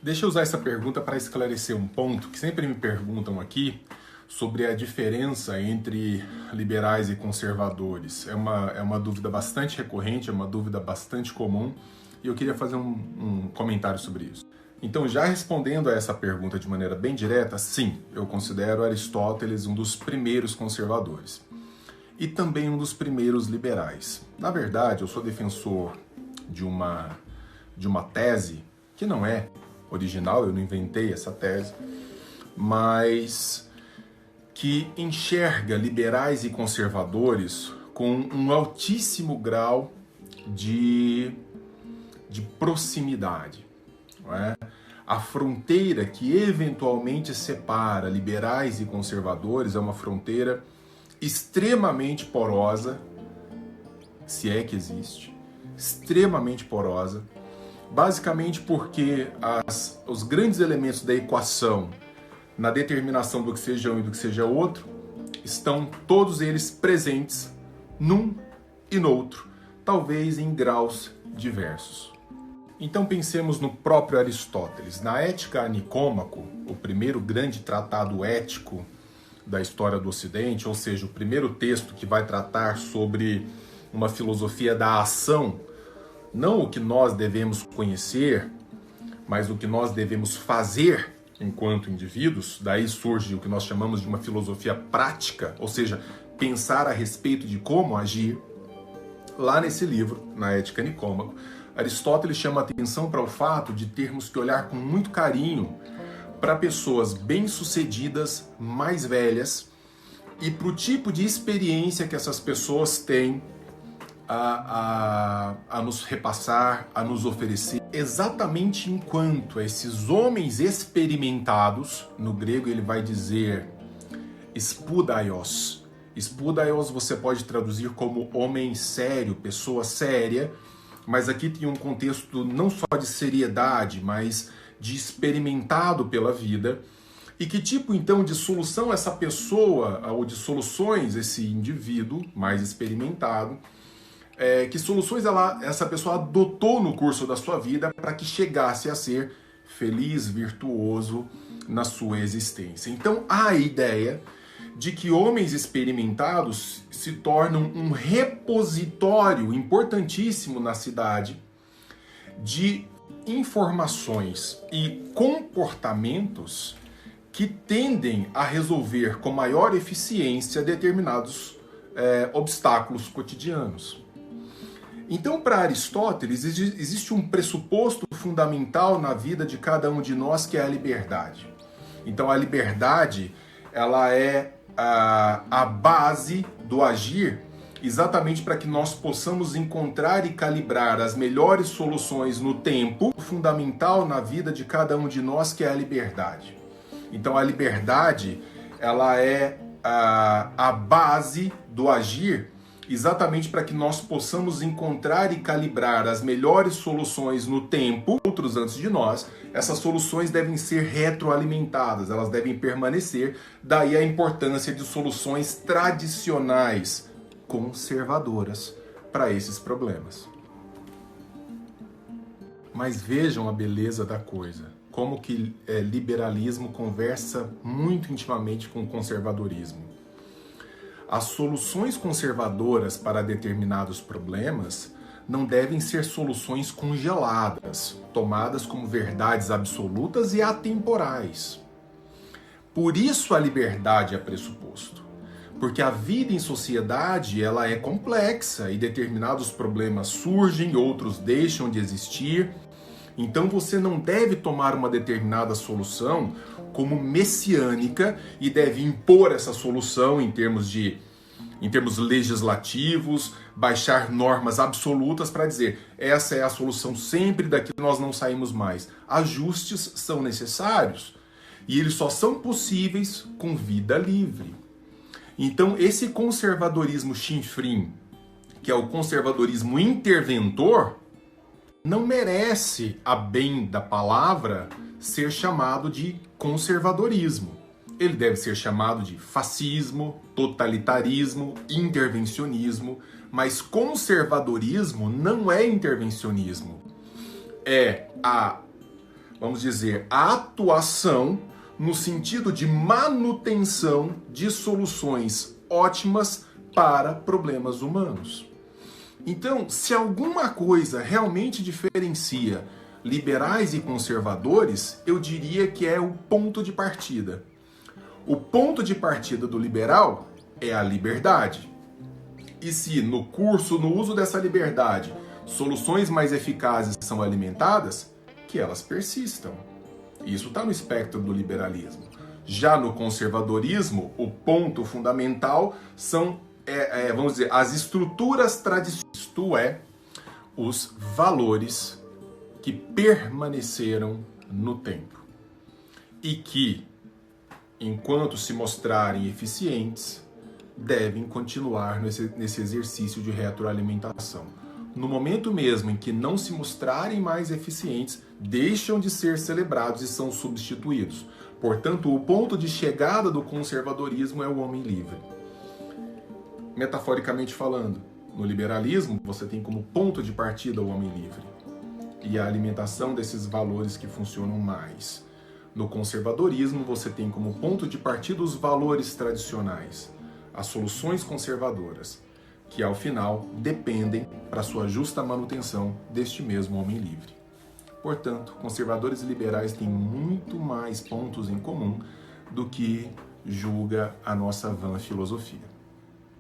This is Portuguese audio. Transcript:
Deixa eu usar essa pergunta para esclarecer um ponto que sempre me perguntam aqui sobre a diferença entre liberais e conservadores. É uma dúvida bastante recorrente, é uma dúvida bastante comum e eu queria fazer um comentário sobre isso. Então, já respondendo a essa pergunta de maneira bem direta, sim, eu considero Aristóteles um dos primeiros conservadores e também um dos primeiros liberais. Na verdade, eu sou defensor de uma tese que não é original, eu não inventei essa tese, mas que enxerga liberais e conservadores com um altíssimo grau de proximidade. Não é? A fronteira que eventualmente separa liberais e conservadores é uma fronteira extremamente porosa, se é que existe, extremamente porosa, basicamente porque os grandes elementos da equação na determinação do que seja um e do que seja outro estão todos eles presentes num e no outro, talvez em graus diversos. Então pensemos no próprio Aristóteles. Na Ética a Nicômaco, o primeiro grande tratado ético da história do Ocidente, ou seja, o primeiro texto que vai tratar sobre uma filosofia da ação, não o que nós devemos conhecer, mas o que nós devemos fazer enquanto indivíduos. Daí surge o que nós chamamos de uma filosofia prática, ou seja, pensar a respeito de como agir. Lá nesse livro, na Ética Nicômaco, Aristóteles chama atenção para o fato de termos que olhar com muito carinho para pessoas bem-sucedidas, mais velhas, e para o tipo de experiência que essas pessoas têm a nos repassar, a nos oferecer, exatamente enquanto esses homens experimentados, no grego ele vai dizer spudaios. Spudaios você pode traduzir como homem sério, pessoa séria, mas aqui tem um contexto não só de seriedade, mas de experimentado pela vida. E que tipo então de solução essa pessoa, ou de soluções esse indivíduo mais experimentado, que soluções essa pessoa adotou no curso da sua vida para que chegasse a ser feliz, virtuoso na sua existência. Então há a ideia de que homens experimentados se tornam um repositório importantíssimo na cidade de informações e comportamentos que tendem a resolver com maior eficiência determinados obstáculos cotidianos. Então, para Aristóteles, existe um pressuposto fundamental na vida de cada um de nós, que é a liberdade. Então, a liberdade, ela é a base do agir, exatamente para que nós possamos encontrar e calibrar as melhores soluções no tempo. O fundamental na vida de cada um de nós, que é a liberdade. Então, a liberdade, ela é a base do agir, exatamente para que nós possamos encontrar e calibrar as melhores soluções no tempo. Outros antes de nós, essas soluções devem ser retroalimentadas, elas devem permanecer, daí a importância de soluções tradicionais, conservadoras, para esses problemas. Mas vejam a beleza da coisa, como que liberalismo conversa muito intimamente com o conservadorismo. As soluções conservadoras para determinados problemas não devem ser soluções congeladas, tomadas como verdades absolutas e atemporais. Por isso a liberdade é pressuposto, porque a vida em sociedade ela é complexa e determinados problemas surgem, outros deixam de existir. Então você não deve tomar uma determinada solução como messiânica e deve impor essa solução em termos legislativos, baixar normas absolutas para dizer essa é a solução sempre, daqui nós não saímos mais. Ajustes são necessários e eles só são possíveis com vida livre. Então esse conservadorismo chinfrim, que é o conservadorismo interventor, não merece, a bem da palavra, ser chamado de conservadorismo. Ele deve ser chamado de fascismo, totalitarismo, intervencionismo, mas conservadorismo não é intervencionismo. É a vamos dizer, a atuação no sentido de manutenção de soluções ótimas para problemas humanos. Então, se alguma coisa realmente diferencia liberais e conservadores, eu diria que é o ponto de partida. O ponto de partida do liberal é a liberdade. E se no curso, no uso dessa liberdade, soluções mais eficazes são alimentadas, que elas persistam. Isso está no espectro do liberalismo. Já no conservadorismo, o ponto fundamental são, vamos dizer, as estruturas tradicionais, isto é, os valores que permaneceram no tempo e que, enquanto se mostrarem eficientes, devem continuar nesse exercício de retroalimentação. No momento mesmo em que não se mostrarem mais eficientes, deixam de ser celebrados e são substituídos. Portanto, o ponto de chegada do conservadorismo é o homem livre. Metaforicamente falando, no liberalismo, você tem como ponto de partida o homem livre e a alimentação desses valores que funcionam mais. No conservadorismo, você tem como ponto de partida os valores tradicionais, as soluções conservadoras, que ao final dependem para sua justa manutenção deste mesmo homem livre. Portanto, conservadores e liberais têm muito mais pontos em comum do que julga a nossa vã filosofia.